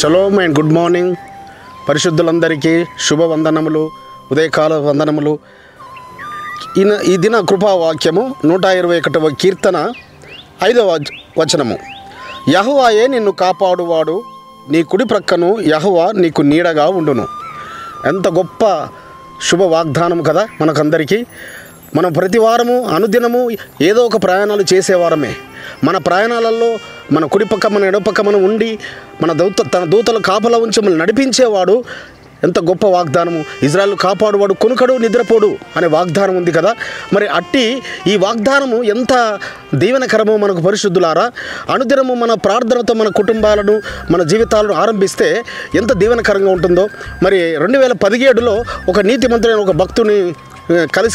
Shalom and good morning. పరిశుద్ధులందరికీ శుభవందనములు, ఉదయకాల వందనములు. ఈ దిన కృపావాక్యము 121వ కీర్తన 5వ వచనము. యెహోవాయే నిన్ను కాపాడువాడు, నీ కుడి ప్రక్కను యెహోవా నీకు నీడగా ఉండును. ఎంత గొప్ప శుభ వాగ్దానం కదా మనకందరికీ. మనం ప్రతి వారము అనుదినము ఏదో ఒక ప్రయాణాలు చేసేవారమే. మన ప్రయాణాలలో మన కుడిపక్క మన ఎడపక్క మనం ఉండి తన దూతలు కాపలా ఉంచి మనల్ని నడిపించేవాడు. ఎంత గొప్ప వాగ్దానము. ఇజ్రాయెల్ కాపాడువాడు, కొనుకడు నిద్రపోడు అనే వాగ్దానం ఉంది కదా. మరి అట్టి ఈ వాగ్దానము ఎంత దీవెనకరమో మనకు పరిశుద్ధులారా. అనుదినము మన ప్రార్థనతో మన కుటుంబాలను మన జీవితాలను ఆరంభిస్తే ఎంత దీవెనకరంగా ఉంటుందో. మరి 2017లో ఒక నీతిమంతుడైన ఒక భక్తుని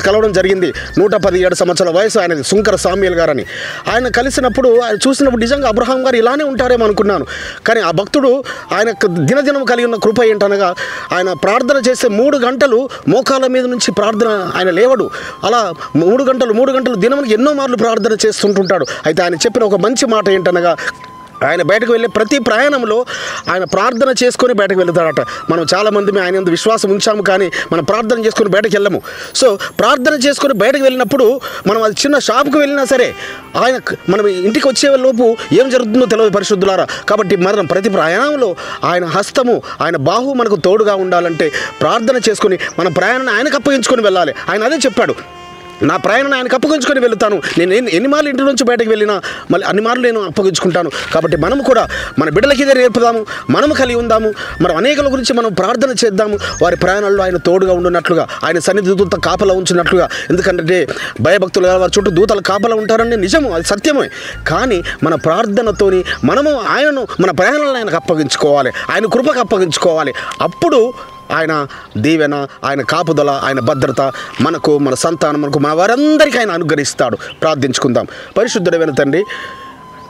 కలవడం జరిగింది. 117 సంవత్సరాల వయసు ఆయనది, సుంకర సామ్యుల్ గారని. ఆయన కలిసినప్పుడు ఆయన చూసినప్పుడు నిజంగా అబ్రహాం గారు ఇలానే ఉంటారేమో అనుకున్నాను. కానీ ఆ భక్తుడు ఆయన దినదినం కలిగి ఉన్న కృప ఏంటనగా ఆయన ప్రార్థన చేసే 3 గంటలు మోకాళ్ళ మీద నుంచి ప్రార్థన ఆయన లేవడు. అలా 3 గంటలు దినమునికి ఎన్నో మార్లు ప్రార్థన చేస్తుంటుంటాడు. అయితే ఆయన చెప్పిన ఒక మంచి మాట ఏంటనగా ఆయన బయటకు వెళ్ళే ప్రతి ప్రయాణంలో ఆయన ప్రార్థన చేసుకొని బయటకు వెళ్తాడట. మనం చాలామంది ఆయన యందు విశ్వాసం ఉంచాము, కానీ మనం ప్రార్థన చేసుకొని బయటకు వెళ్ళము. సో ప్రార్థన చేసుకొని బయటకు వెళ్ళినప్పుడు మనం అది చిన్న షాప్కి వెళ్ళినా సరే ఆయన మనం ఇంటికి వచ్చే లోపు ఏం జరుగుతుందో తెలియదు పరిశుద్ధులారా. కాబట్టి మనం ప్రతి ప్రయాణంలో ఆయన హస్తము ఆయన బాహు మనకు తోడుగా ఉండాలంటే ప్రార్థన చేసుకొని మన ప్రయాణాన్ని ఆయనకు అప్పగించుకొని వెళ్ళాలి. ఆయన అదే చెప్పాడు, నా ప్రయాణాన్ని ఆయనకు అప్పగించుకొని వెళ్తాను. నేను ఎన్ని మార్లు ఇంటి నుంచి బయటకు వెళ్ళినా మళ్ళీ అన్ని మార్లు నేను అప్పగించుకుంటాను. కాబట్టి మనము కూడా మన బిడ్డలకి ఇదే నేర్పుదాము, మనము కలిగి ఉందాము. మనం అనేకల గురించి మనం ప్రార్థన చేద్దాము. వారి ప్రయాణాల్లో ఆయన తోడుగా ఉండున్నట్లుగా, ఆయన సన్నిధి దూత కాపలా ఉంచినట్లుగా. ఎందుకంటే భయభక్తులు వారి చుట్టూ దూతలు కాపలా ఉంటారని నిజము, అది సత్యమే. కానీ మన ప్రార్థనతోని మనము ఆయనను మన ప్రయాణాలను ఆయనకు అప్పగించుకోవాలి, ఆయన కృపకు అప్పగించుకోవాలి. అప్పుడు ఆయన దీవెన, ఆయన కాపుదల, ఆయన భద్రత మనకు, మన సంతానం మనకు, మన వారందరికీ ఆయన అనుగ్రహిస్తాడు. ప్రార్థించుకుందాం. పరిశుద్ధుడైన తండ్రి,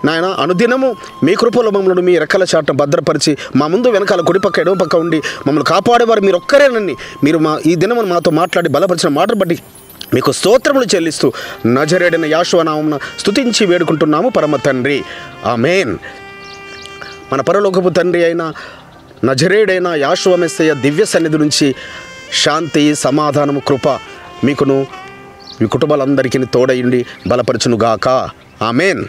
నాయన అనుదినము మీ కృపలో మమ్మల్ని మీ రెక్కల చాటును భద్రపరిచి మా ముందు వెనకాల కుడిపక్క ఎడమపక్క ఉండి మమ్మల్ని కాపాడేవారు మీరు ఒక్కరేనని మీరు ఈ దినము మాతో మాట్లాడి బలపరిచిన మాటను బట్టి మీకు స్తోత్రములు చెల్లిస్తూ నజరేయుడైన యేషువ నామమున స్తుతించి వేడుకుంటున్నాము పరమ తండ్రి. ఆమేన్. మన పరలోకపు తండ్రి అయిన నజరేయుడైన యేషువ మెస్సయ్య దివ్య సన్నిధి నుంచి శాంతి, సమాధానము, కృప మీకును మీ కుటుంబాలందరికీ తోడయుండి బలపరచునుగాక. ఆమేన్.